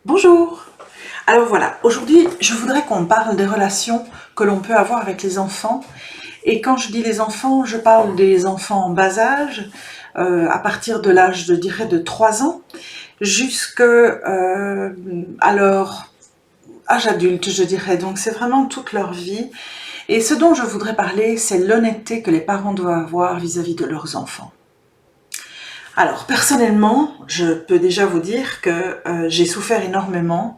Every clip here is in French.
Bonjour! Alors voilà, aujourd'hui je voudrais qu'on parle des relations que l'on peut avoir avec les enfants. Et quand je dis les enfants, je parle des enfants en bas âge, à partir de l'âge, je dirais, de 3 ans, jusque à leur âge adulte, je dirais. Donc c'est vraiment toute leur vie. Et ce dont je voudrais parler, c'est l'honnêteté que les parents doivent avoir vis-à-vis de leurs enfants. Alors personnellement, je peux déjà vous dire que j'ai souffert énormément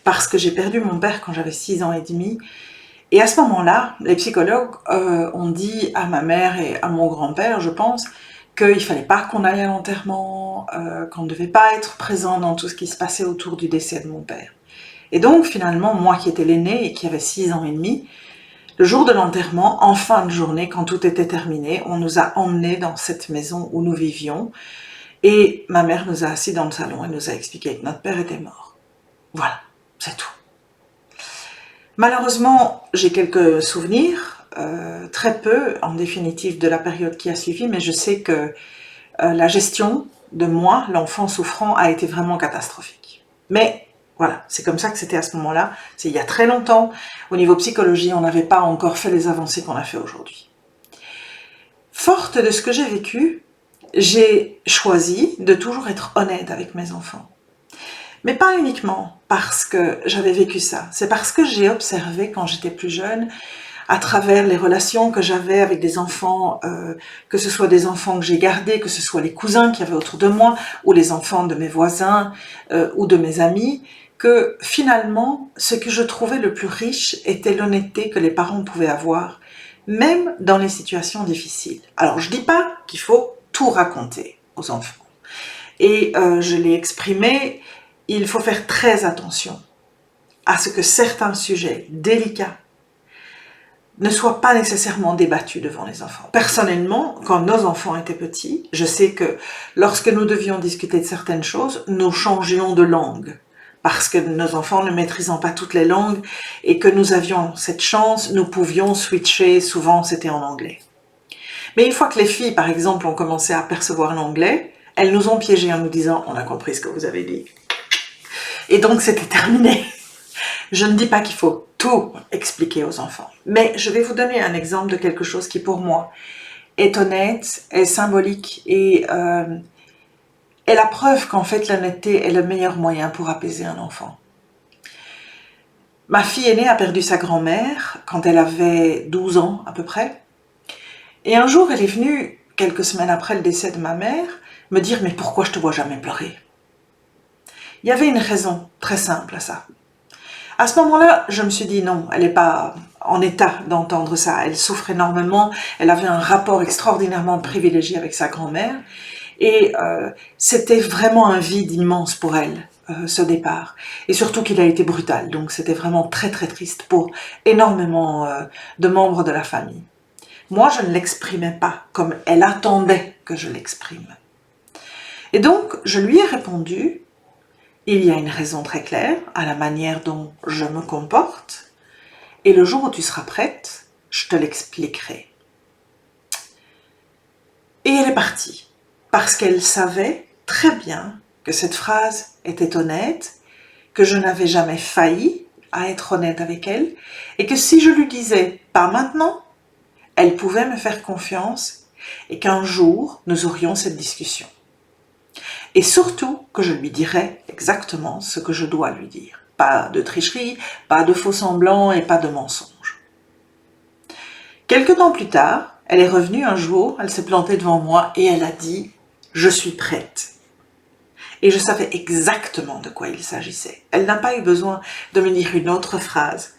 parce que j'ai perdu mon père quand j'avais 6 ans et demi. Et à ce moment-là, les psychologues ont dit à ma mère et à mon grand-père, je pense, qu'il ne fallait pas qu'on aille à l'enterrement, qu'on ne devait pas être présent dans tout ce qui se passait autour du décès de mon père. Et donc finalement, moi qui étais l'aîné et qui avait 6 ans et demi, le jour de l'enterrement, en fin de journée, quand tout était terminé, on nous a emmenés dans cette maison où nous vivions et ma mère nous a assis dans le salon et nous a expliqué que notre père était mort. Voilà, c'est tout. Malheureusement, j'ai quelques souvenirs, très peu en définitive de la période qui a suivi, mais je sais que la gestion de moi, l'enfant souffrant, a été vraiment catastrophique. Mais voilà, c'est comme ça que c'était à ce moment-là, c'est il y a très longtemps. Au niveau psychologie, on n'avait pas encore fait les avancées qu'on a fait aujourd'hui. Forte de ce que j'ai vécu, j'ai choisi de toujours être honnête avec mes enfants. Mais pas uniquement parce que j'avais vécu ça, c'est parce que j'ai observé quand j'étais plus jeune, à travers les relations que j'avais avec des enfants, que ce soit des enfants que j'ai gardés, que ce soit les cousins qu'il y avait autour de moi, ou les enfants de mes voisins ou de mes amis, que finalement, ce que je trouvais le plus riche était l'honnêteté que les parents pouvaient avoir, même dans les situations difficiles. Alors je dis pas qu'il faut tout raconter aux enfants. Et je l'ai exprimé, il faut faire très attention à ce que certains sujets délicats ne soient pas nécessairement débattus devant les enfants. Personnellement, quand nos enfants étaient petits, je sais que lorsque nous devions discuter de certaines choses, nous changions de langue. Parce que nos enfants ne maîtrisant pas toutes les langues et que nous avions cette chance, nous pouvions switcher, souvent c'était en anglais. Mais une fois que les filles, par exemple, ont commencé à percevoir l'anglais, elles nous ont piégés en nous disant « on a compris ce que vous avez dit ». Et donc c'était terminé. Je ne dis pas qu'il faut tout expliquer aux enfants, mais je vais vous donner un exemple de quelque chose qui pour moi est honnête, est symbolique et est la preuve qu'en fait l'honnêteté est le meilleur moyen pour apaiser un enfant. Ma fille aînée a perdu sa grand-mère quand elle avait 12 ans à peu près, et un jour elle est venue, quelques semaines après le décès de ma mère, me dire « mais pourquoi je te vois jamais pleurer ?» Il y avait une raison très simple à ça. À ce moment-là, je me suis dit non, elle n'est pas en état d'entendre ça. Elle souffre énormément, elle avait un rapport extraordinairement privilégié avec sa grand-mère et c'était vraiment un vide immense pour elle, ce départ. Et surtout qu'il a été brutal, donc c'était vraiment très très triste pour énormément de membres de la famille. Moi, je ne l'exprimais pas comme elle attendait que je l'exprime. Et donc, je lui ai répondu: il y a une raison très claire à la manière dont je me comporte, et le jour où tu seras prête, je te l'expliquerai. Et elle est partie, parce qu'elle savait très bien que cette phrase était honnête, que je n'avais jamais failli à être honnête avec elle, et que si je lui disais « pas maintenant », elle pouvait me faire confiance, et qu'un jour, nous aurions cette discussion. Et surtout que je lui dirai exactement ce que je dois lui dire. Pas de tricherie, pas de faux semblants et pas de mensonges. Quelque temps plus tard, elle est revenue un jour, elle s'est plantée devant moi et elle a dit « je suis prête ». Et je savais exactement de quoi il s'agissait. Elle n'a pas eu besoin de me dire une autre phrase.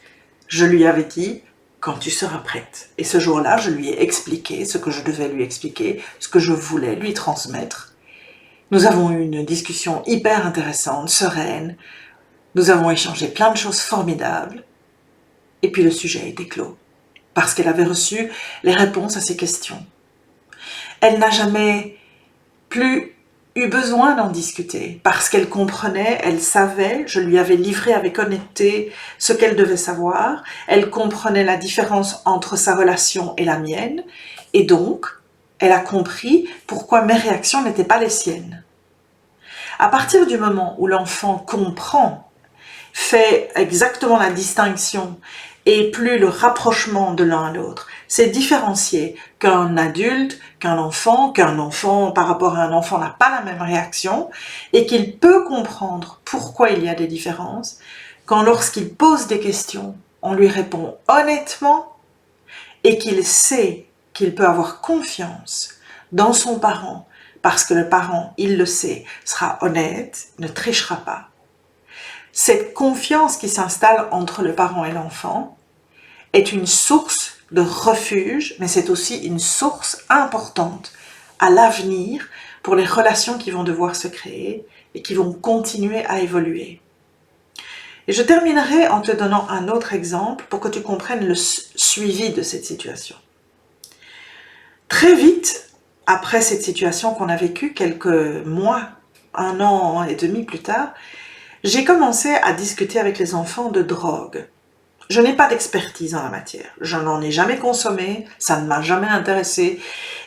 Je lui avais dit « quand tu seras prête ». Et ce jour-là, je lui ai expliqué ce que je devais lui expliquer, ce que je voulais lui transmettre. Nous avons eu une discussion hyper intéressante, sereine. Nous avons échangé plein de choses formidables. Et puis le sujet a été clos, parce qu'elle avait reçu les réponses à ses questions. Elle n'a jamais plus eu besoin d'en discuter, parce qu'elle comprenait, elle savait, je lui avais livré avec honnêteté ce qu'elle devait savoir, elle comprenait la différence entre sa relation et la mienne, et donc, elle a compris pourquoi mes réactions n'étaient pas les siennes. À partir du moment où l'enfant comprend, fait exactement la distinction et plus le rapprochement de l'un à l'autre, c'est différencier qu'un adulte, qu'un enfant par rapport à un enfant n'a pas la même réaction et qu'il peut comprendre pourquoi il y a des différences, quand lorsqu'il pose des questions, on lui répond honnêtement et qu'il sait qu'il peut avoir confiance dans son parent parce que le parent, il le sait, sera honnête, ne trichera pas. Cette confiance qui s'installe entre le parent et l'enfant est une source de refuge, mais c'est aussi une source importante à l'avenir pour les relations qui vont devoir se créer et qui vont continuer à évoluer. Et je terminerai en te donnant un autre exemple pour que tu comprennes le suivi de cette situation. Très vite, après cette situation qu'on a vécue, quelques mois, 1 an et demi plus tard, j'ai commencé à discuter avec les enfants de drogue. Je n'ai pas d'expertise en la matière, je n'en ai jamais consommé, ça ne m'a jamais intéressé,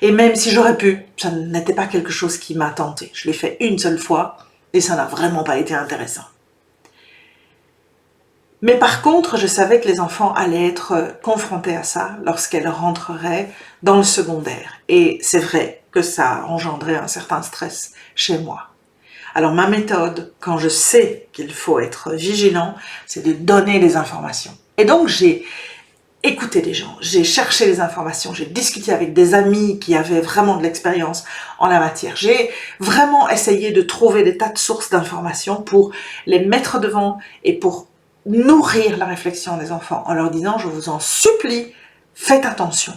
et même si j'aurais pu, ça n'était pas quelque chose qui m'a tenté. Je l'ai fait une seule fois, et ça n'a vraiment pas été intéressant. Mais par contre, je savais que les enfants allaient être confrontés à ça lorsqu'elles rentreraient dans le secondaire. Et c'est vrai que ça engendrait un certain stress chez moi. Alors ma méthode, quand je sais qu'il faut être vigilant, c'est de donner les informations. Et donc j'ai écouté des gens, j'ai cherché les informations, j'ai discuté avec des amis qui avaient vraiment de l'expérience en la matière. J'ai vraiment essayé de trouver des tas de sources d'informations pour les mettre devant et pour nourrir la réflexion des enfants en leur disant « je vous en supplie, faites attention ».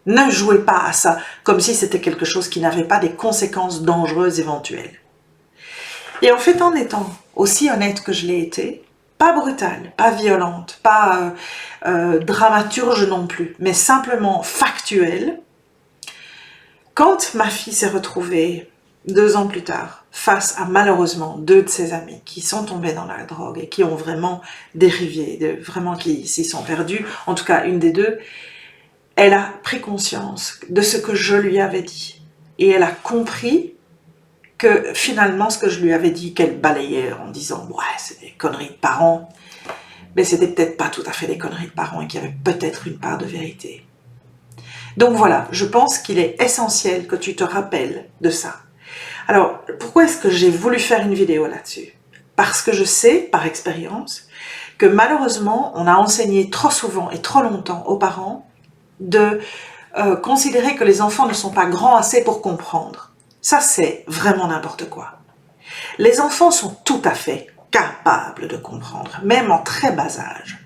Ne jouez pas à ça comme si c'était quelque chose qui n'avait pas des conséquences dangereuses éventuelles. Et en fait, en étant aussi honnête que je l'ai été, pas brutale, pas violente, pas dramaturge non plus, mais simplement factuelle, quand ma fille s'est retrouvée 2 ans plus tard face à malheureusement 2 de ses amis qui sont tombés dans la drogue et qui ont vraiment dérivé, vraiment qui s'y sont perdus, en tout cas une des 2, elle a pris conscience de ce que je lui avais dit et elle a compris que finalement ce que je lui avais dit, qu'elle balayait en disant « ouais, c'est des conneries de parents », mais c'était peut-être pas tout à fait des conneries de parents et qu'il y avait peut-être une part de vérité. Donc voilà, je pense qu'il est essentiel que tu te rappelles de ça. Alors, pourquoi est-ce que j'ai voulu faire une vidéo là-dessus? Parce que je sais, par expérience, que malheureusement, on a enseigné trop souvent et trop longtemps aux parents de considérer que les enfants ne sont pas grands assez pour comprendre. Ça, c'est vraiment n'importe quoi. Les enfants sont tout à fait capables de comprendre, même en très bas âge.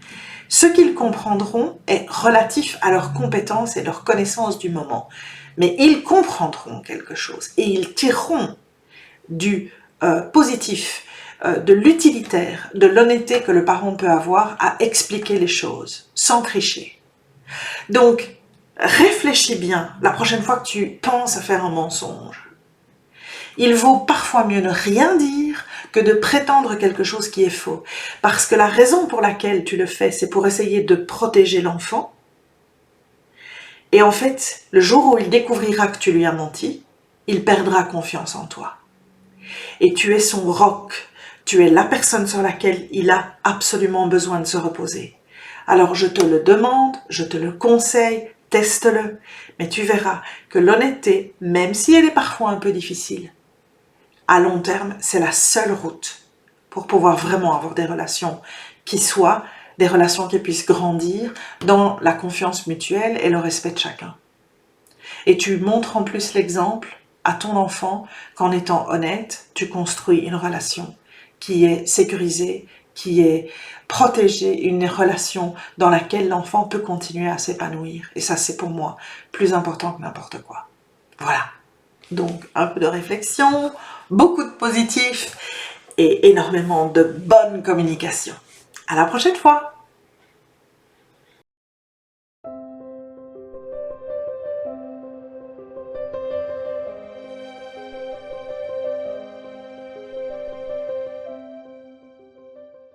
Ce qu'ils comprendront est relatif à leurs compétences et leur connaissance du moment. Mais ils comprendront quelque chose et ils tireront du positif, de l'utilitaire, de l'honnêteté que le parent peut avoir à expliquer les choses, sans tricher. Donc, réfléchis bien la prochaine fois que tu penses à faire un mensonge. Il vaut parfois mieux ne rien dire que de prétendre quelque chose qui est faux. Parce que la raison pour laquelle tu le fais, c'est pour essayer de protéger l'enfant. Et en fait, le jour où il découvrira que tu lui as menti, il perdra confiance en toi. Et tu es son roc, tu es la personne sur laquelle il a absolument besoin de se reposer. Alors je te le demande, je te le conseille, teste-le, mais tu verras que l'honnêteté, même si elle est parfois un peu difficile, à long terme, c'est la seule route pour pouvoir vraiment avoir des relations qui soient des relations qui puissent grandir dans la confiance mutuelle et le respect de chacun. Et tu montres en plus l'exemple à ton enfant qu'en étant honnête, tu construis une relation qui est sécurisée, qui est protégée, une relation dans laquelle l'enfant peut continuer à s'épanouir. Et ça, c'est pour moi plus important que n'importe quoi. Voilà. Donc, un peu de réflexion, beaucoup de positif et énormément de bonne communication. À la prochaine fois!